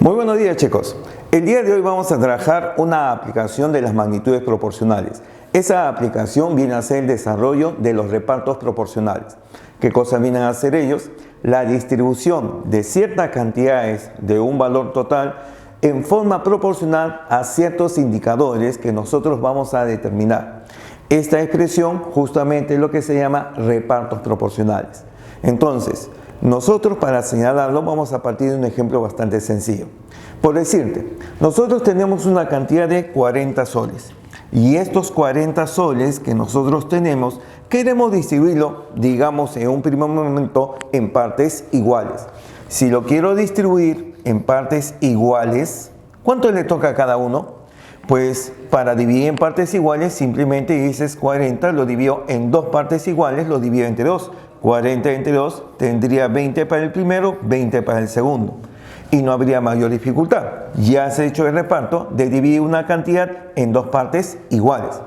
Muy buenos días, chicos. El día de hoy vamos a trabajar una aplicación de las magnitudes proporcionales. Esa aplicación viene a ser el desarrollo de los repartos proporcionales. ¿Qué cosas vienen a hacer ellos? La distribución de ciertas cantidades de un valor total en forma proporcional a ciertos indicadores que nosotros vamos a determinar. Esta expresión justamente es lo que se llama repartos proporcionales. Entonces, nosotros para señalarlo vamos a partir de un ejemplo bastante sencillo. Por decirte, nosotros tenemos una cantidad de 40 soles y estos 40 soles que nosotros tenemos queremos distribuirlo, digamos en un primer momento, en partes iguales. Si lo quiero distribuir en partes iguales, ¿cuánto le toca a cada uno? Pues para dividir en partes iguales simplemente dices 40, lo divido en dos partes iguales, lo divido entre 2. 40 entre 2 tendría 20 para el primero, 20 para el segundo. Y no habría mayor dificultad. Ya has hecho el reparto de dividir una cantidad en dos partes iguales.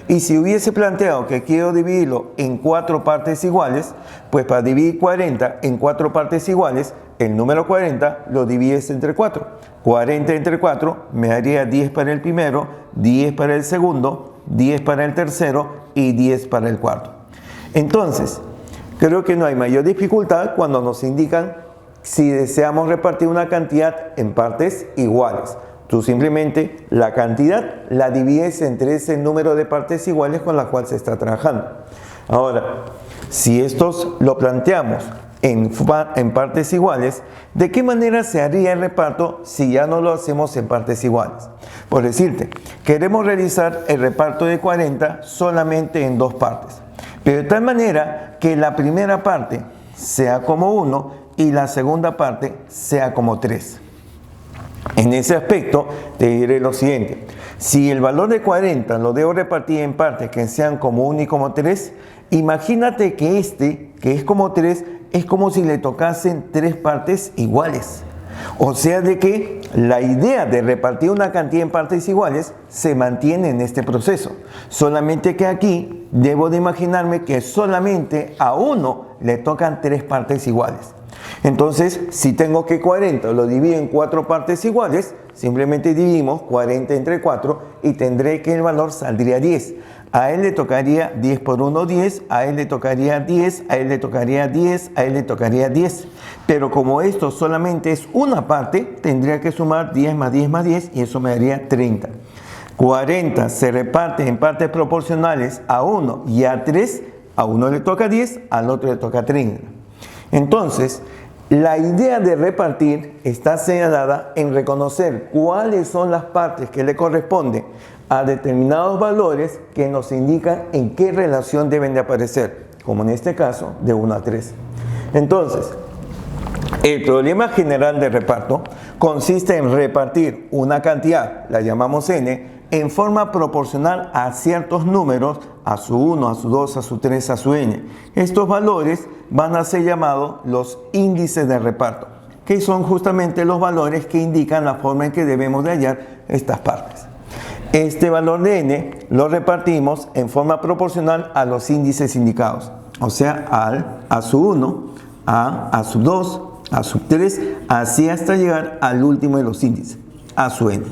Y si hubiese planteado que quiero dividirlo en 4 partes iguales, pues para dividir 40 en 4 partes iguales, el número 40 lo divides entre 4. 40 entre 4 me daría 10 para el primero, 10 para el segundo, 10 para el tercero y 10 para el cuarto. Entonces, creo que no hay mayor dificultad cuando nos indican si deseamos repartir una cantidad en partes iguales. Tú simplemente la cantidad la divides entre ese número de partes iguales con la cual se está trabajando. Ahora, si estos lo planteamos en partes iguales, ¿de qué manera se haría el reparto si ya no lo hacemos en partes iguales? Por decirte, queremos realizar el reparto de 40 solamente en dos partes, pero de tal manera que la primera parte sea como 1 y la segunda parte sea como 3. En ese aspecto te diré lo siguiente: si el valor de 40 lo debo repartir en partes que sean como 1 y como 3, imagínate que este, que es como 3, es como si le tocasen 3 partes iguales. O sea de que la idea de repartir una cantidad en partes iguales se mantiene en este proceso. Solamente que aquí debo de imaginarme que solamente a uno le tocan 3 partes iguales. Entonces, si tengo que 40 lo divido en 4 partes iguales, simplemente dividimos 40 entre 4 y tendré que el valor saldría 10. A él le tocaría 10 por 1, 10, a él le tocaría 10, a él le tocaría 10, a él le tocaría 10. Pero como esto solamente es una parte, tendría que sumar 10 más 10 más 10 y eso me daría 30. 40 se reparte en partes proporcionales a 1 y a 3, a uno le toca 10, al otro le toca 30. Entonces, la idea de repartir está señalada en reconocer cuáles son las partes que le corresponden a determinados valores que nos indican en qué relación deben de aparecer, como en este caso de 1 a 3. Entonces, el problema general de reparto consiste en repartir una cantidad, la llamamos n, en forma proporcional a ciertos números, a su 1, a su 2, a su 3, a su n. Estos valores van a ser llamados los índices de reparto, que son justamente los valores que indican la forma en que debemos de hallar estas partes. Este valor de n lo repartimos en forma proporcional a los índices indicados, o sea, a su 1, a su 2, a su 3, así hasta llegar al último de los índices, a su n.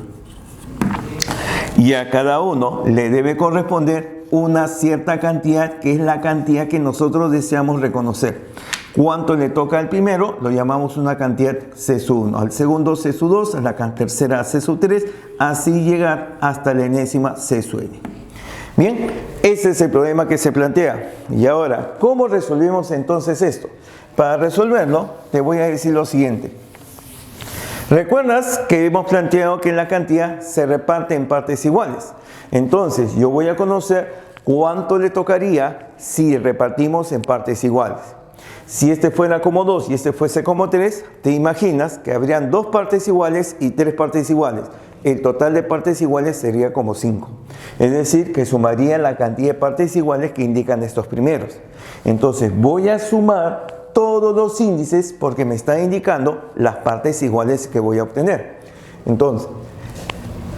Y a cada uno le debe corresponder una cierta cantidad, que es la cantidad que nosotros deseamos reconocer. ¿Cuánto le toca al primero? Lo llamamos una cantidad C1, al segundo C2, a la tercera C3, así llegar hasta la enésima C(n). Bien, ese es el problema que se plantea. Y ahora, ¿cómo resolvemos entonces esto? Para resolverlo, te voy a decir lo siguiente. ¿Recuerdas que hemos planteado que la cantidad se reparte en partes iguales? Entonces, yo voy a conocer cuánto le tocaría si repartimos en partes iguales. Si este fuera como 2 y este fuese como 3, te imaginas que habrían 2 partes iguales y 3 partes iguales. El total de partes iguales sería como 5. Es decir, que sumaría la cantidad de partes iguales que indican estos primeros. Entonces, voy a sumar todos los índices porque me está indicando las partes iguales que voy a obtener. Entonces,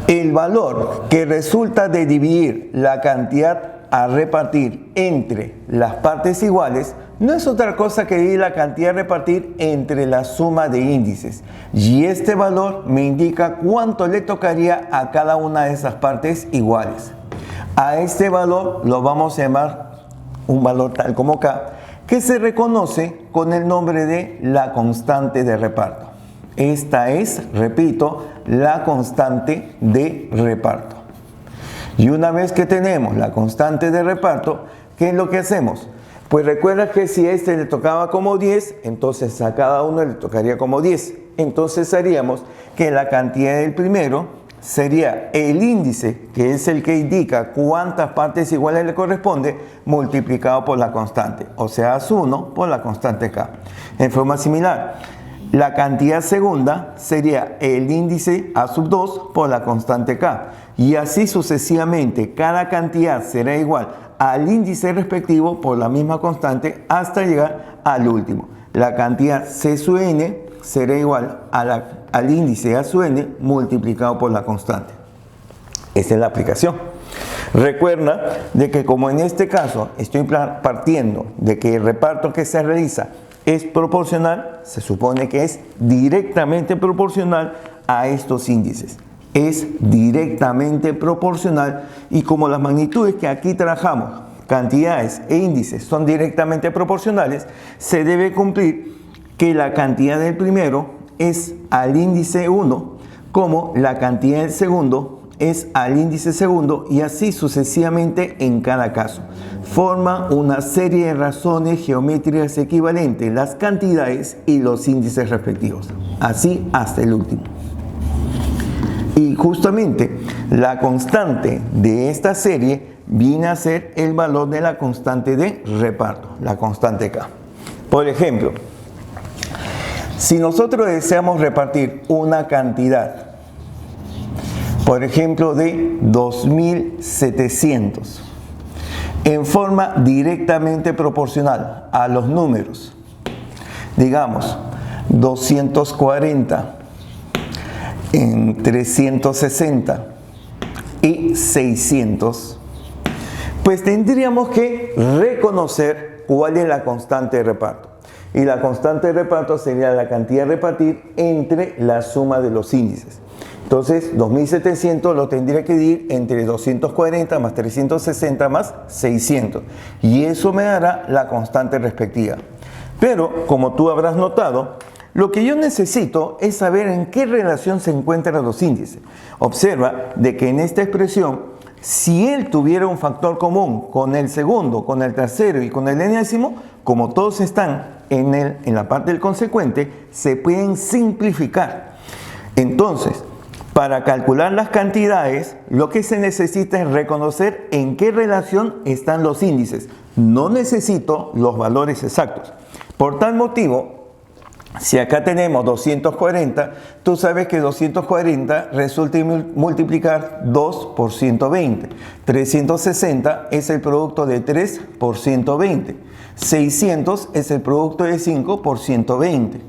el valor que resulta de dividir la cantidad a repartir entre las partes iguales no es otra cosa que dividir la cantidad a repartir entre la suma de índices. Y este valor me indica cuánto le tocaría a cada una de esas partes iguales. A este valor lo vamos a llamar un valor tal como K, que se reconoce con el nombre de la constante de reparto. Esta es, repito, la constante de reparto. Y una vez que tenemos la constante de reparto, ¿qué es lo que hacemos? Pues recuerda que si a este le tocaba como 10, entonces a cada uno le tocaría como 10. Entonces haríamos que la cantidad del primero sería el índice, que es el que indica cuántas partes iguales le corresponde, multiplicado por la constante, o sea, A1 por la constante K. En forma similar, la cantidad segunda sería el índice A2 por la constante K. Y así sucesivamente, cada cantidad será igual al índice respectivo por la misma constante hasta llegar al último. La cantidad C sub n será igual al índice A sub n multiplicado por la constante. Esa es la aplicación. Recuerda de que como en este caso estoy partiendo de que el reparto que se realiza es proporcional, se supone que es directamente proporcional a estos índices. Es directamente proporcional y como las magnitudes que aquí trabajamos, cantidades e índices son directamente proporcionales, se debe cumplir que la cantidad del primero es al índice 1, como la cantidad del segundo es al índice segundo y así sucesivamente en cada caso. Forma una serie de razones geométricas equivalentes, las cantidades y los índices respectivos, así hasta el último. Y justamente la constante de esta serie viene a ser el valor de la constante de reparto, la constante K. Por ejemplo, si nosotros deseamos repartir una cantidad, por ejemplo de 2700, en forma directamente proporcional a los números, digamos 240, en 360 y 600, pues tendríamos que reconocer cuál es la constante de reparto. Y la constante de reparto sería la cantidad a repartir entre la suma de los índices. Entonces, 2700 lo tendría que dividir entre 240 más 360 más 600. Y eso me dará la constante respectiva. Pero, como tú habrás notado, lo que yo necesito es saber en qué relación se encuentran los índices. Observa de que en esta expresión, si él tuviera un factor común con el segundo, con el tercero y con el enésimo, como todos están en la parte del consecuente, se pueden simplificar. Entonces, para calcular las cantidades, lo que se necesita es reconocer en qué relación están los índices. No necesito los valores exactos. Por tal motivo, si acá tenemos 240, tú sabes que 240 resulta multiplicar 2 por 120. 360 es el producto de 3 por 120. 600 es el producto de 5 por 120.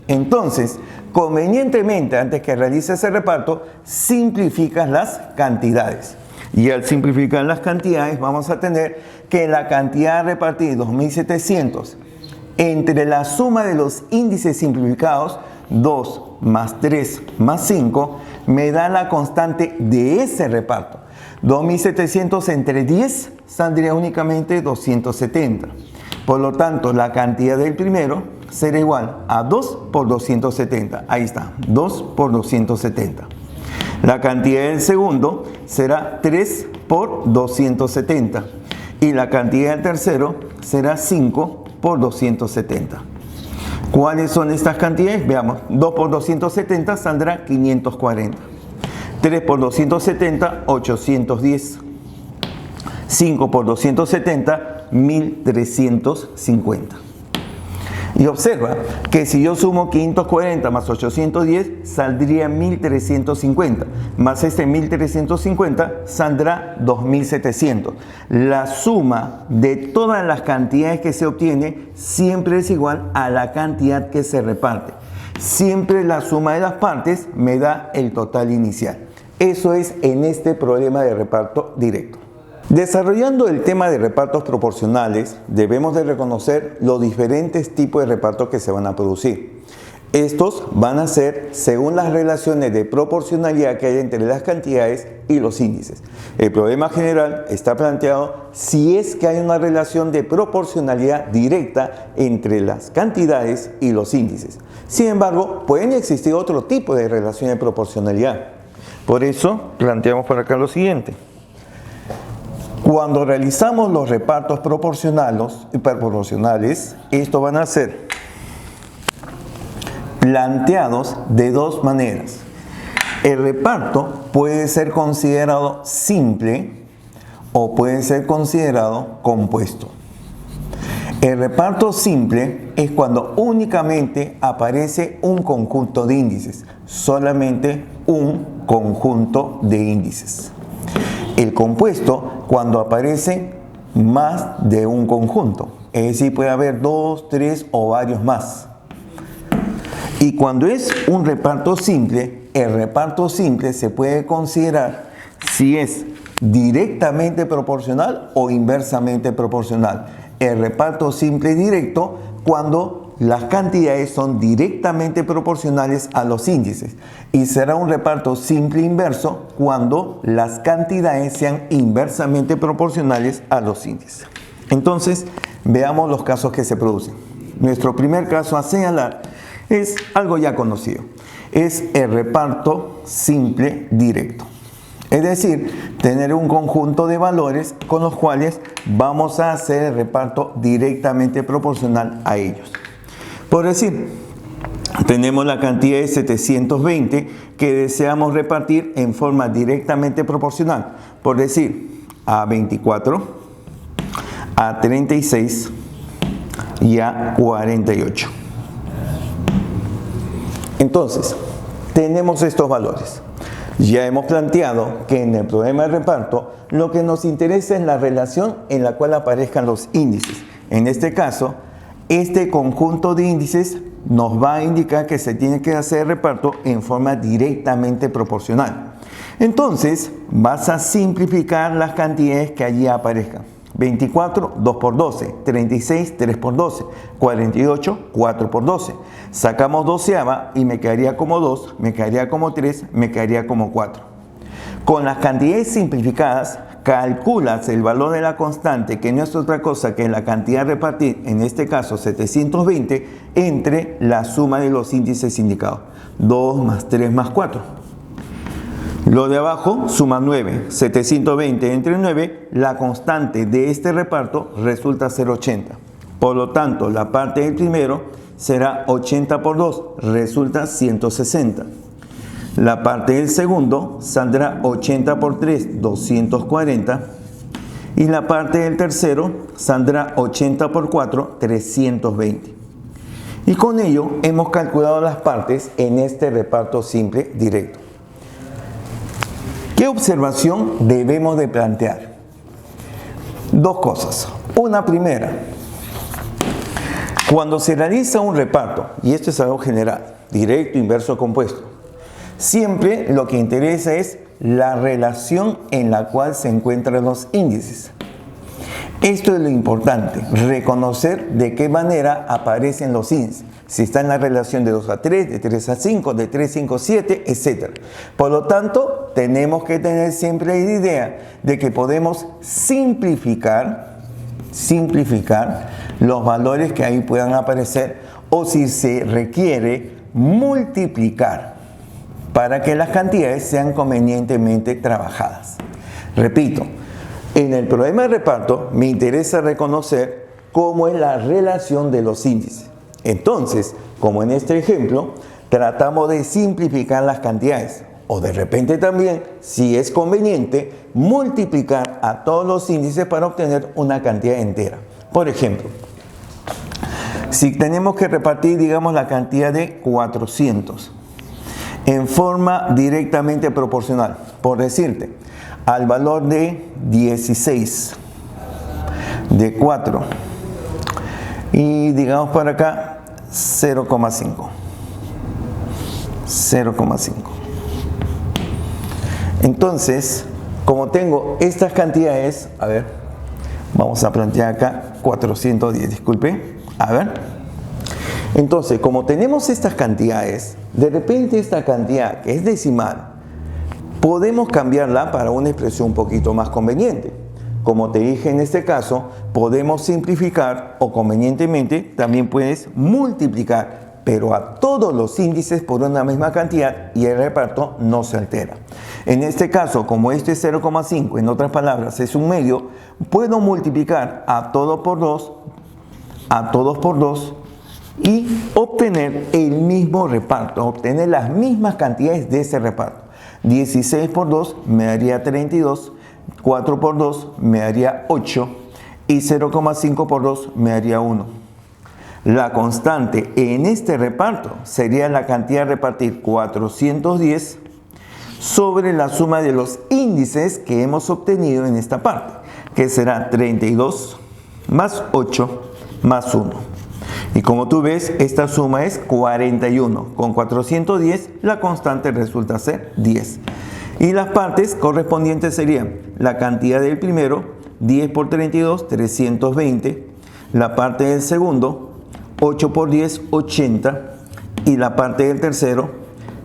Entonces, convenientemente, antes que realices ese reparto, simplificas las cantidades. Y al simplificar las cantidades, vamos a tener que la cantidad a repartir 2700 entre la suma de los índices simplificados, 2 más 3 más 5, me da la constante de ese reparto. 2700 entre 10 saldría únicamente 270. Por lo tanto, la cantidad del primero será igual a 2 por 270. Ahí está, 2 por 270. La cantidad del segundo será 3 por 270. Y la cantidad del tercero será 5 por 270. ¿Cuáles son estas cantidades? Veamos, 2 por 270 saldrá 540. 3 por 270, 810. 5 por 270, 1350. Y observa que si yo sumo 540 más 810, saldría 1350. Más este 1350 saldrá 2700. La suma de todas las cantidades que se obtiene siempre es igual a la cantidad que se reparte. Siempre la suma de las partes me da el total inicial. Eso es en este problema de reparto directo. Desarrollando el tema de repartos proporcionales, debemos de reconocer los diferentes tipos de repartos que se van a producir. Estos van a ser según las relaciones de proporcionalidad que hay entre las cantidades y los índices. El problema general está planteado si es que hay una relación de proporcionalidad directa entre las cantidades y los índices. Sin embargo, pueden existir otro tipo de relación de proporcionalidad. Por eso, planteamos por acá lo siguiente. Cuando realizamos los repartos proporcionales, estos van a ser planteados de dos maneras. El reparto puede ser considerado simple o puede ser considerado compuesto. El reparto simple es cuando únicamente aparece un conjunto de índices, solamente un conjunto de índices. El compuesto, cuando aparece más de un conjunto, es decir, puede haber 2, 3 o varios más. Y cuando es un reparto simple, el reparto simple se puede considerar si es directamente proporcional o inversamente proporcional. El reparto simple directo cuando las cantidades son directamente proporcionales a los índices, y será un reparto simple inverso cuando las cantidades sean inversamente proporcionales a los índices. Entonces, veamos los casos que se producen. Nuestro primer caso a señalar es algo ya conocido. Es el reparto simple directo. Es decir, tener un conjunto de valores con los cuales vamos a hacer el reparto directamente proporcional a ellos. Por decir, tenemos la cantidad de 720 que deseamos repartir en forma directamente proporcional. Por decir, a 24, a 36 y a 48. Entonces, tenemos estos valores. Ya hemos planteado que en el problema de reparto lo que nos interesa es la relación en la cual aparezcan los índices. En este caso, este conjunto de índices nos va a indicar que se tiene que hacer el reparto en forma directamente proporcional. Entonces, vas a simplificar las cantidades que allí aparezcan. 24, 2 por 12, 36, 3 por 12, 48, 4 por 12. Sacamos doceava y me quedaría como 2, me quedaría como 3, me quedaría como 4. Con las cantidades simplificadas, calculas el valor de la constante, que no es otra cosa que la cantidad a repartir, en este caso 720, entre la suma de los índices indicados. 2 más 3 más 4. Lo de abajo suma 9. 720 entre 9, la constante de este reparto resulta ser 80. Por lo tanto, la parte del primero será 80 por 2, resulta 160. La parte del segundo saldrá 80 por 3, 240. Y la parte del tercero saldrá 80 por 4, 320. Y con ello hemos calculado las partes en este reparto simple directo. ¿Qué observación debemos de plantear? Dos cosas. Una primera, cuando se realiza un reparto, y esto es algo general, directo, inverso, compuesto, siempre lo que interesa es la relación en la cual se encuentran los índices. Esto es lo importante, reconocer de qué manera aparecen los índices. Si está en la relación de 2 a 3, de 3 a 5, de 3 a 5 a 7, etc. Por lo tanto, tenemos que tener siempre la idea de que podemos simplificar los valores que ahí puedan aparecer, o si se requiere, multiplicar para que las cantidades sean convenientemente trabajadas. Repito, en el problema de reparto me interesa reconocer cómo es la relación de los índices. Entonces, como en este ejemplo, tratamos de simplificar las cantidades, o de repente también, si es conveniente, multiplicar a todos los índices para obtener una cantidad entera. Por ejemplo, si tenemos que repartir, digamos, la cantidad de 400 en forma directamente proporcional, por decirte, al valor de 16, de 4, y digamos por acá 0,5. Entonces, Como tengo estas cantidades, a ver, vamos a plantear acá 410, disculpe, a ver. Entonces, como tenemos estas cantidades, de repente esta cantidad que es decimal, podemos cambiarla para una expresión un poquito más conveniente. Como te dije en este caso, podemos simplificar o convenientemente también puedes multiplicar, pero a todos los índices por una misma cantidad y el reparto no se altera. En este caso, como este es 0,5, en otras palabras es un medio, puedo multiplicar a todo por 2, a todos por 2 y obtener el mismo reparto, obtener las mismas cantidades de ese reparto. 16 por 2 me daría 32, 4 por 2 me daría 8 y 0,5 por 2 me daría 1. La constante en este reparto sería la cantidad de repartir 410 sobre la suma de los índices que hemos obtenido en esta parte, que será 32 más 8 más 1. Y como tú ves, esta suma es 41. Con 410 la constante resulta ser 10. Y las partes correspondientes serían la cantidad del primero, 10 por 32, 320. La parte del segundo, 8 por 10, 80. Y la parte del tercero,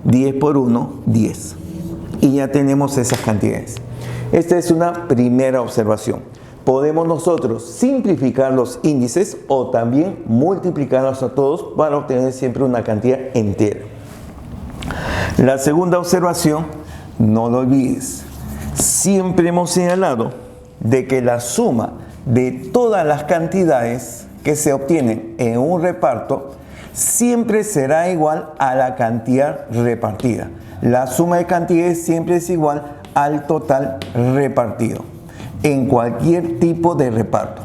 10 por 1, 10. Y ya tenemos esas cantidades. Esta es una primera observación. Podemos nosotros simplificar los índices o también multiplicarlos a todos para obtener siempre una cantidad entera. La segunda observación, no lo olvides, siempre hemos señalado de que la suma de todas las cantidades que se obtienen en un reparto siempre será igual a la cantidad repartida. La suma de cantidades siempre es igual al total repartido en cualquier tipo de reparto,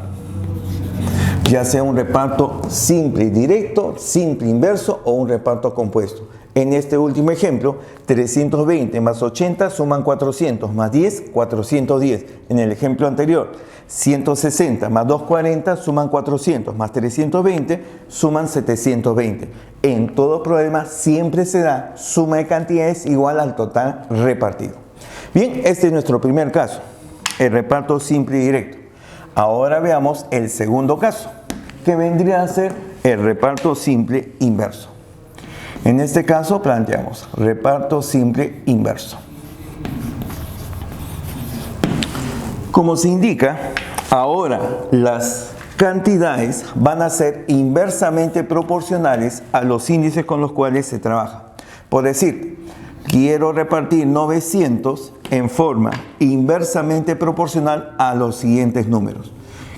ya sea un reparto simple directo, simple inverso o un reparto compuesto. En este último ejemplo, 320 más 80 suman 400, más 10, 410. En el ejemplo anterior, 160 más 240 suman 400, más 320 suman 720. En todo problema siempre se da suma de cantidades igual al total repartido. Bien, este es nuestro primer caso, el reparto simple y directo. Ahora veamos el segundo caso, que vendría a ser el reparto simple inverso. En este caso planteamos reparto simple inverso. Como se indica, ahora las cantidades van a ser inversamente proporcionales a los índices con los cuales se trabaja. Por decir, quiero repartir 900 en forma inversamente proporcional a los siguientes números.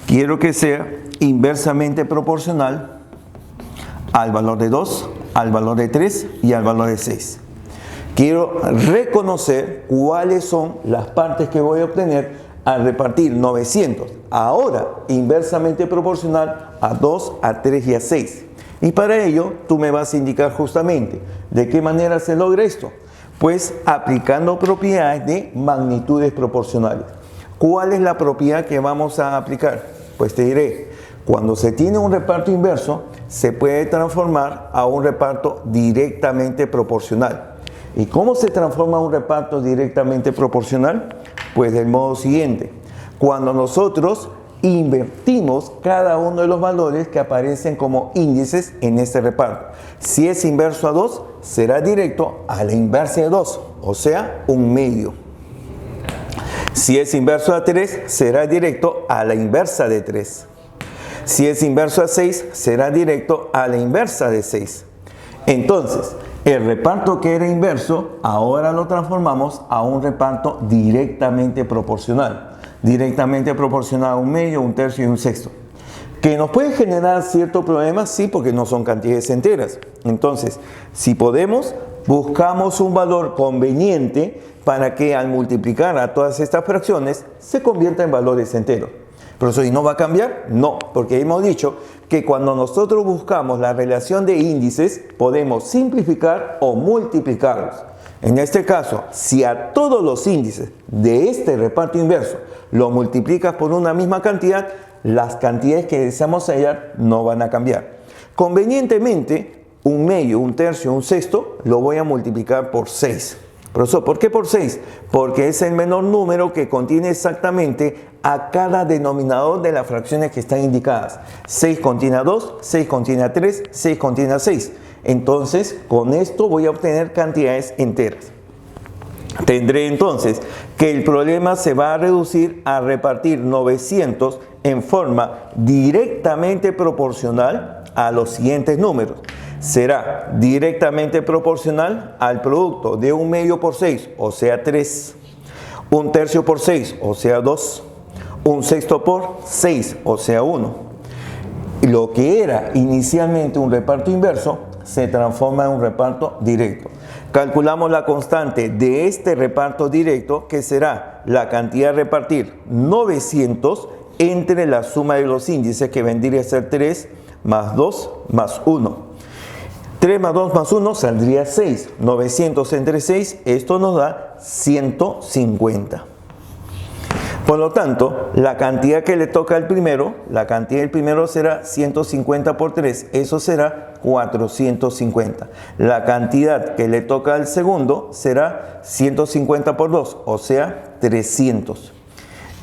Quiero que sea inversamente proporcional al valor de 2, al valor de 3 y al valor de 6. Quiero reconocer cuáles son las partes que voy a obtener al repartir 900, ahora inversamente proporcional a 2, a 3 y a 6. Y para ello tú me vas a indicar justamente de qué manera se logra esto. Pues aplicando propiedades de magnitudes proporcionales. ¿Cuál es la propiedad que vamos a aplicar? Pues te diré, cuando se tiene un reparto inverso, se puede transformar a un reparto directamente proporcional. ¿Y cómo se transforma un reparto directamente proporcional? Pues del modo siguiente, cuando nosotros invertimos cada uno de los valores que aparecen como índices en este reparto. Si es inverso a 2, será directo a la inversa de 2, o sea, un medio. Si es inverso a 3, será directo a la inversa de 3. Si es inverso a 6, será directo a la inversa de 6. Entonces, el reparto que era inverso, ahora lo transformamos a un reparto directamente proporcional. Directamente proporcional a un medio, un tercio y un sexto. ¿Que nos puede generar cierto problema? Sí, porque no son cantidades enteras. Entonces, si podemos, buscamos un valor conveniente para que al multiplicar a todas estas fracciones se convierta en valores enteros. ¿Profesor, y no va a cambiar? No, porque hemos dicho que cuando nosotros buscamos la relación de índices, podemos simplificar o multiplicarlos. En este caso, si a todos los índices de este reparto inverso lo multiplicas por una misma cantidad, las cantidades que deseamos hallar no van a cambiar. Convenientemente, un medio, un tercio, un sexto, lo voy a multiplicar por 6. Profesor, ¿por qué por 6? Porque es el menor número que contiene exactamente a cada denominador de las fracciones que están indicadas. 6 contiene a 2, 6 contiene a 3, 6 contiene a 6. Entonces, con esto voy a obtener cantidades enteras. Tendré entonces que el problema se va a reducir a repartir 900 en forma directamente proporcional a los siguientes números. Será directamente proporcional al producto de 1/2 por 6, o sea 3, 1/3 por 6, o sea 2, 1/6 por 6, o sea 1. Lo que era inicialmente un reparto inverso se transforma en un reparto directo. Calculamos la constante de este reparto directo, que será la cantidad a repartir 900 entre la suma de los índices, que vendría a ser 3 más 2 más 1. 3 más 2 más 1 saldría 6. 900 entre 6, esto nos da 150. Por lo tanto, la cantidad que le toca al primero, la cantidad del primero será 150 por 3, eso será 450. La cantidad que le toca al segundo será 150 por 2, o sea 300.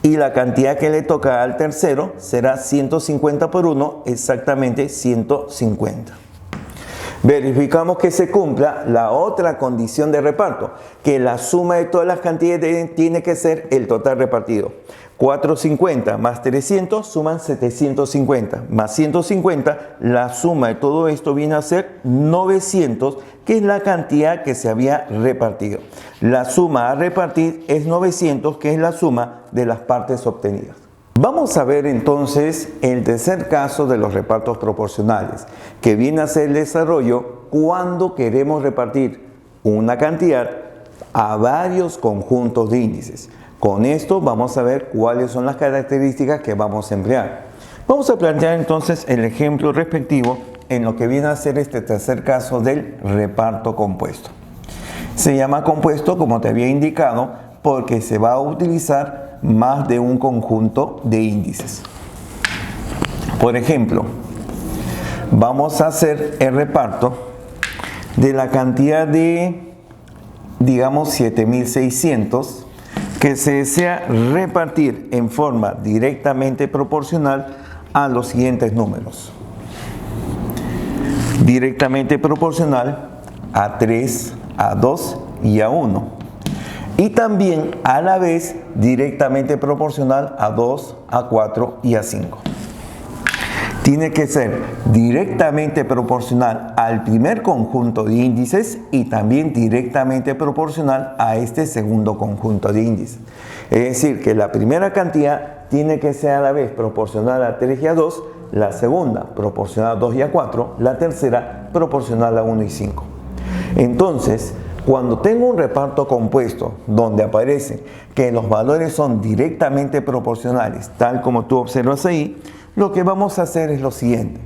Y la cantidad que le toca al tercero será 150 por 1, exactamente 150. Verificamos que se cumpla la otra condición de reparto, que la suma de todas las cantidades tiene que ser el total repartido. 450 más 300 suman 750, más 150, la suma de todo esto viene a ser 900, que es la cantidad que se había repartido. La suma a repartir es 900, que es la suma de las partes obtenidas. Vamos a ver entonces el tercer caso de los repartos proporcionales, que viene a ser el desarrollo cuando queremos repartir una cantidad a varios conjuntos de índices. Con esto vamos a ver cuáles son las características que vamos a emplear. Vamos a plantear entonces el ejemplo respectivo en lo que viene a ser este tercer caso del reparto compuesto. Se llama compuesto, como te había indicado, porque se va a utilizar más de un conjunto de índices. Por ejemplo, vamos a hacer el reparto de la cantidad de, digamos, 7600 que se desea repartir en forma directamente proporcional a los siguientes números. Directamente proporcional a 3, a 2 y a 1. Y también a la vez directamente proporcional a 2, a 4 y a 5. Tiene que ser directamente proporcional al primer conjunto de índices y también directamente proporcional a este segundo conjunto de índices. Es decir, que la primera cantidad tiene que ser a la vez proporcional a 3 y a 2, la segunda proporcional a 2 y a 4, la tercera proporcional a 1 y 5. Entonces, cuando tengo un reparto compuesto donde aparece que los valores son directamente proporcionales, tal como tú observas ahí, lo que vamos a hacer es lo siguiente.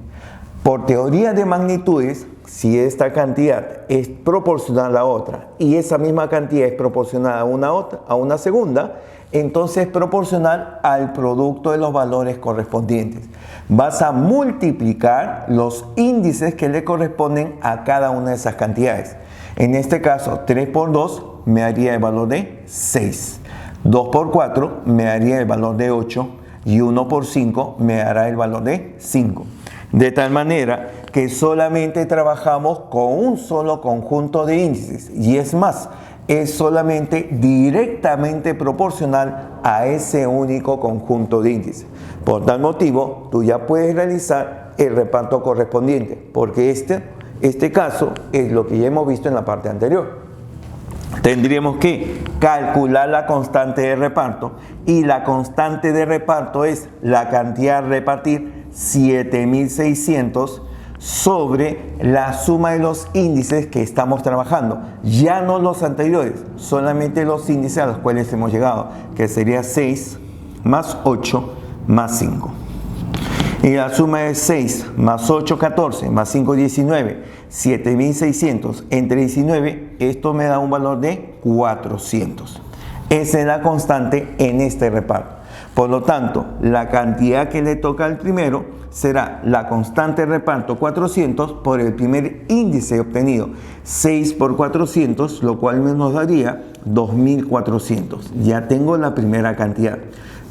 Por teoría de magnitudes, si esta cantidad es proporcional a otra y esa misma cantidad es proporcional a una segunda, entonces es proporcional al producto de los valores correspondientes. Vas a multiplicar los índices que le corresponden a cada una de esas cantidades. En este caso, 3 por 2 me haría el valor de 6. 2 por 4 me haría el valor de 8. Y 1 por 5 me hará el valor de 5. De tal manera que solamente trabajamos con un solo conjunto de índices. Y es más, es solamente directamente proporcional a ese único conjunto de índices. Por tal motivo, tú ya puedes realizar el reparto correspondiente, porque este caso es lo que ya hemos visto en la parte anterior. Tendríamos que calcular la constante de reparto y la constante de reparto es la cantidad a repartir 7600 sobre la suma de los índices que estamos trabajando. Ya no los anteriores, solamente los índices a los cuales hemos llegado, que sería 6 más 8 más 5. Y la suma de 6 más 8, 14, más 5, 19, 7600 entre 19, esto me da un valor de 400. Esa es la constante en este reparto. Por lo tanto, la cantidad que le toca al primero será la constante de reparto 400 por el primer índice obtenido, 6 por 400, lo cual nos daría 2400. Ya tengo la primera cantidad.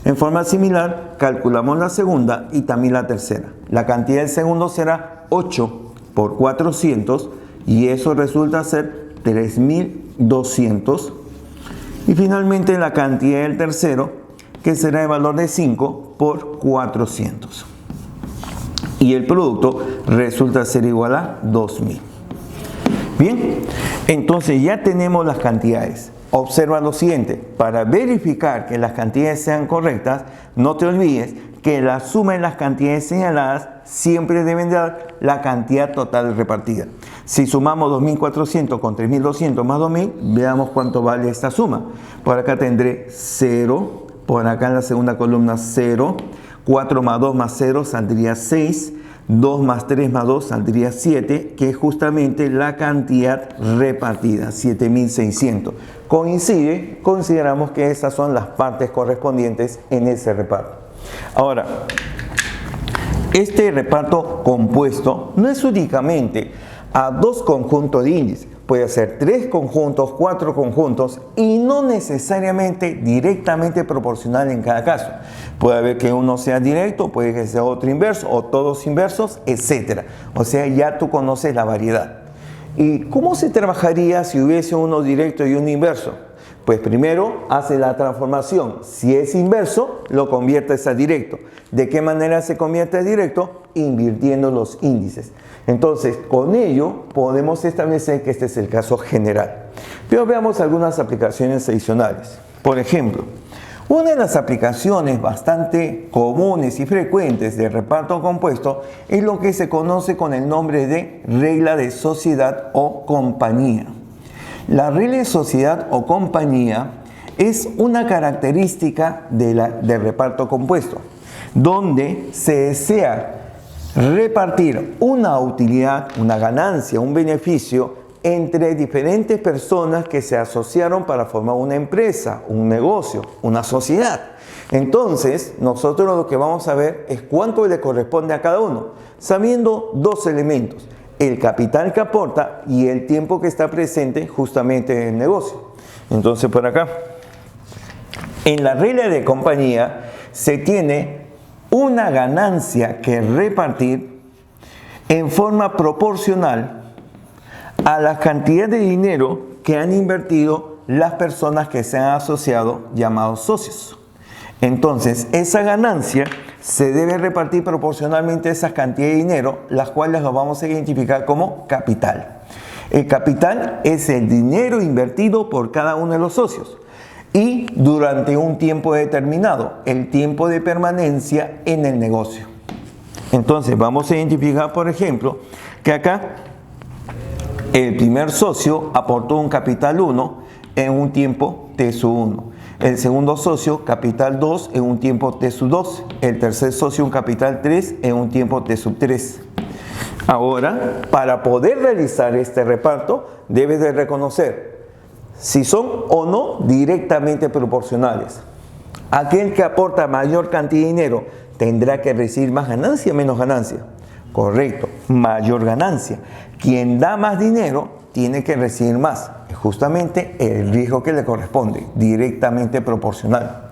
En forma similar, calculamos la segunda y también la tercera. La cantidad del segundo será 8 por 400 y eso resulta ser 3200. Y finalmente la cantidad del tercero, que será el valor de 5 por 400. Y el producto resulta ser igual a 2000. Bien, entonces ya tenemos las cantidades. Observa lo siguiente, para verificar que las cantidades sean correctas, no te olvides que la suma de las cantidades señaladas siempre deben dar la cantidad total repartida. Si sumamos 2400 con 3200 más 2000, veamos cuánto vale esta suma. Por acá tendré 0, por acá en la segunda columna 0, 4 más 2 más 0 saldría 6, 2 más 3 más 2 saldría 7, que es justamente la cantidad repartida, 7600. Coincide, consideramos que estas son las partes correspondientes en ese reparto. Ahora, este reparto compuesto no es únicamente a dos conjuntos de índices, puede ser 3 conjuntos, 4 conjuntos y no necesariamente directamente proporcional en cada caso. Puede haber que uno sea directo, puede que sea otro inverso o todos inversos, etc. O sea, ya tú conoces la variedad. ¿Y cómo se trabajaría si hubiese uno directo y uno inverso? Pues primero hace la transformación. Si es inverso, lo conviertes a directo. ¿De qué manera se convierte a directo? Invirtiendo los índices. Entonces, con ello podemos establecer que este es el caso general. Pero veamos algunas aplicaciones adicionales. Por ejemplo, una de las aplicaciones bastante comunes y frecuentes de reparto compuesto es lo que se conoce con el nombre de regla de sociedad o compañía. La regla de sociedad o compañía es una característica del reparto compuesto, donde se desea repartir una utilidad, una ganancia, un beneficio entre diferentes personas que se asociaron para formar una empresa, un negocio, una sociedad. Entonces, nosotros lo que vamos a ver es cuánto le corresponde a cada uno, sabiendo dos elementos: el capital que aporta y el tiempo que está presente justamente en el negocio. Entonces, por acá, en la regla de compañía se tiene una ganancia que repartir en forma proporcional a la cantidad de dinero que han invertido las personas que se han asociado, llamados socios. Entonces, esa ganancia se debe repartir proporcionalmente a esa cantidad de dinero, las cuales lo vamos a identificar como capital. El capital es el dinero invertido por cada uno de los socios y durante un tiempo determinado, el tiempo de permanencia en el negocio. Entonces, vamos a identificar, por ejemplo, que acá el primer socio aportó un capital 1 en un tiempo T sub 1. El segundo socio, capital 2 en un tiempo T sub 2. El tercer socio, un capital 3 en un tiempo T sub 3. Ahora, para poder realizar este reparto, debes de reconocer si son o no directamente proporcionales. Aquel que aporta mayor cantidad de dinero tendrá que recibir más ganancia o menos ganancia. Correcto, mayor ganancia. Quien da más dinero tiene que recibir más. Es justamente el riesgo que le corresponde, directamente proporcional.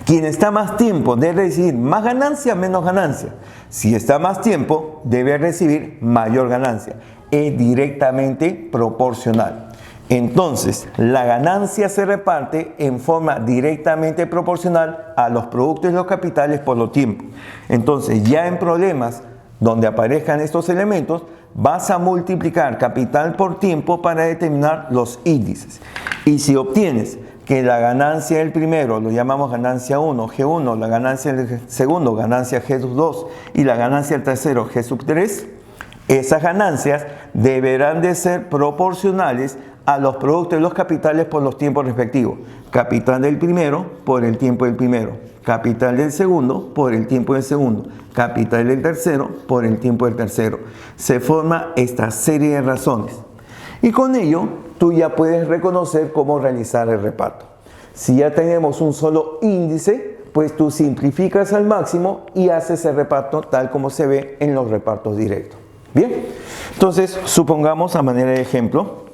Quien está más tiempo debe recibir más ganancia o menos ganancia. Si está más tiempo, debe recibir mayor ganancia. Es directamente proporcional. Entonces, la ganancia se reparte en forma directamente proporcional a los productos y los capitales por los tiempos. Entonces, ya en problemas donde aparezcan estos elementos, vas a multiplicar capital por tiempo para determinar los índices. Y si obtienes que la ganancia del primero, lo llamamos ganancia 1, G1, la ganancia del segundo, ganancia G2 y la ganancia del tercero, G3, esas ganancias deberán de ser proporcionales a los productos y los capitales por los tiempos respectivos. Capital del primero por el tiempo del primero. Capital del segundo por el tiempo del segundo. Capital del tercero por el tiempo del tercero. Se forma esta serie de razones. Y con ello, tú ya puedes reconocer cómo realizar el reparto. Si ya tenemos un solo índice, pues tú simplificas al máximo y haces el reparto tal como se ve en los repartos directos. Bien, entonces supongamos a manera de ejemplo,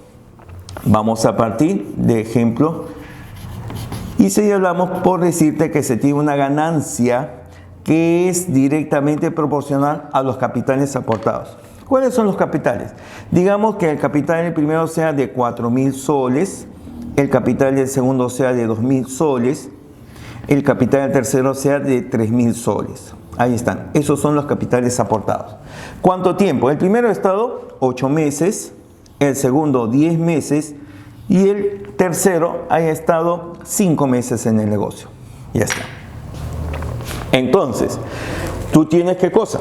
vamos a partir de ejemplo y si hablamos por decirte que se tiene una ganancia que es directamente proporcional a los capitales aportados. ¿Cuáles son los capitales? Digamos que el capital del primero sea de 4.000 soles, el capital del segundo sea de 2.000 soles, el capital del tercero sea de 3.000 soles. Ahí están, esos son los capitales aportados. ¿Cuánto tiempo? El primero ha estado 8 meses, el segundo 10 meses y el tercero ha estado 5 meses en el negocio. Ya está. Entonces, tú tienes ¿qué cosa?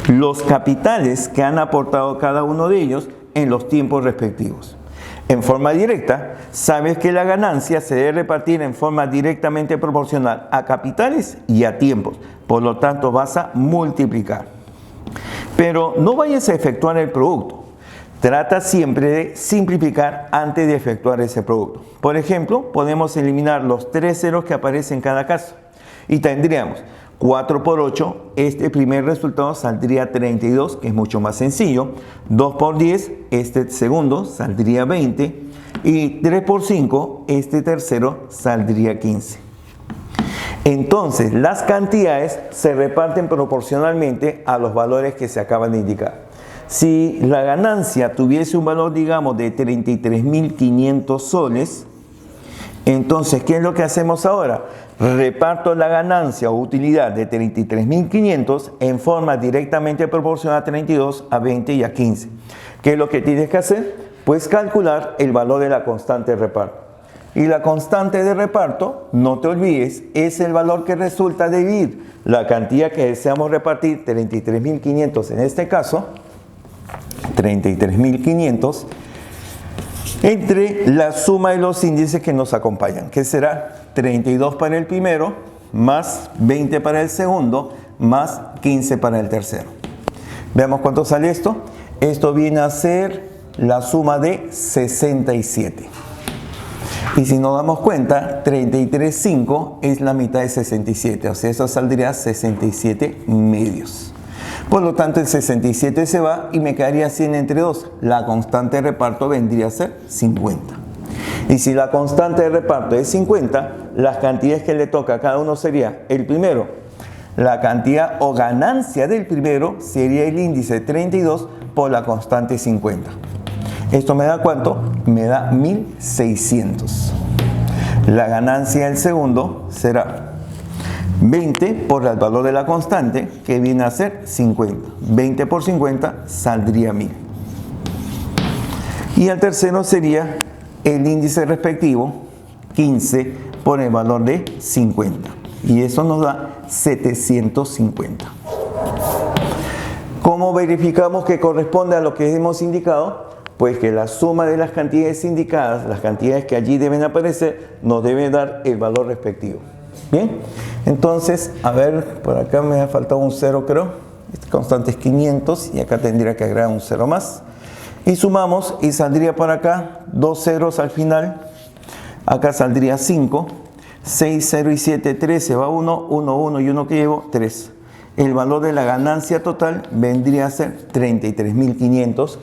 Los capitales que han aportado cada uno de ellos en los tiempos respectivos. En forma directa, sabes que la ganancia se debe repartir en forma directamente proporcional a capitales y a tiempos. Por lo tanto, vas a multiplicar. Pero no vayas a efectuar el producto. Trata siempre de simplificar antes de efectuar ese producto. Por ejemplo, podemos eliminar los 3 ceros que aparecen en cada caso. Y tendríamos 4 por 8, este primer resultado saldría 32, que es mucho más sencillo. 2 por 10, este segundo saldría 20. Y 3 por 5, este tercero saldría 15. Entonces, las cantidades se reparten proporcionalmente a los valores que se acaban de indicar. Si la ganancia tuviese un valor, digamos, de 33.500 soles, entonces, ¿qué es lo que hacemos ahora? Reparto la ganancia o utilidad de 33.500 en forma directamente proporcional a 32, a 20 y a 15. ¿Qué es lo que tienes que hacer? Pues calcular el valor de la constante de reparto. Y la constante de reparto, no te olvides, es el valor que resulta de dividir la cantidad que deseamos repartir, 33.500 en este caso, 33.500, entre la suma de los índices que nos acompañan, que será 32 para el primero, más 20 para el segundo, más 15 para el tercero. Veamos cuánto sale esto. Esto viene a ser la suma de 67. Y si nos damos cuenta, 33,5 es la mitad de 67, o sea, eso saldría 67 medios. Por lo tanto, el 67 se va y me quedaría 100 entre 2. La constante de reparto vendría a ser 50. Y si la constante de reparto es 50, las cantidades que le toca a cada uno sería el primero. La cantidad o ganancia del primero sería el índice 32 por la constante 50. ¿Esto me da cuánto? Me da 1.600. La ganancia del segundo será 20 por el valor de la constante, que viene a ser 50. 20 por 50 saldría 1.000. Y el tercero sería el índice respectivo, 15 por el valor de 50. Y eso nos da 750. ¿Cómo verificamos que corresponde a lo que hemos indicado? Pues que la suma de las cantidades indicadas, las cantidades que allí deben aparecer, nos debe dar el valor respectivo. Bien, entonces, a ver, por acá me ha faltado un 0 creo. Esta constante es 500 y acá tendría que agregar un 0 más. Y sumamos y saldría por acá 2 ceros al final. Acá saldría 5. 6, 0 y 7, 13 va 1, 1, 1 y 1 que llevo, 3. El valor de la ganancia total vendría a ser 33.500.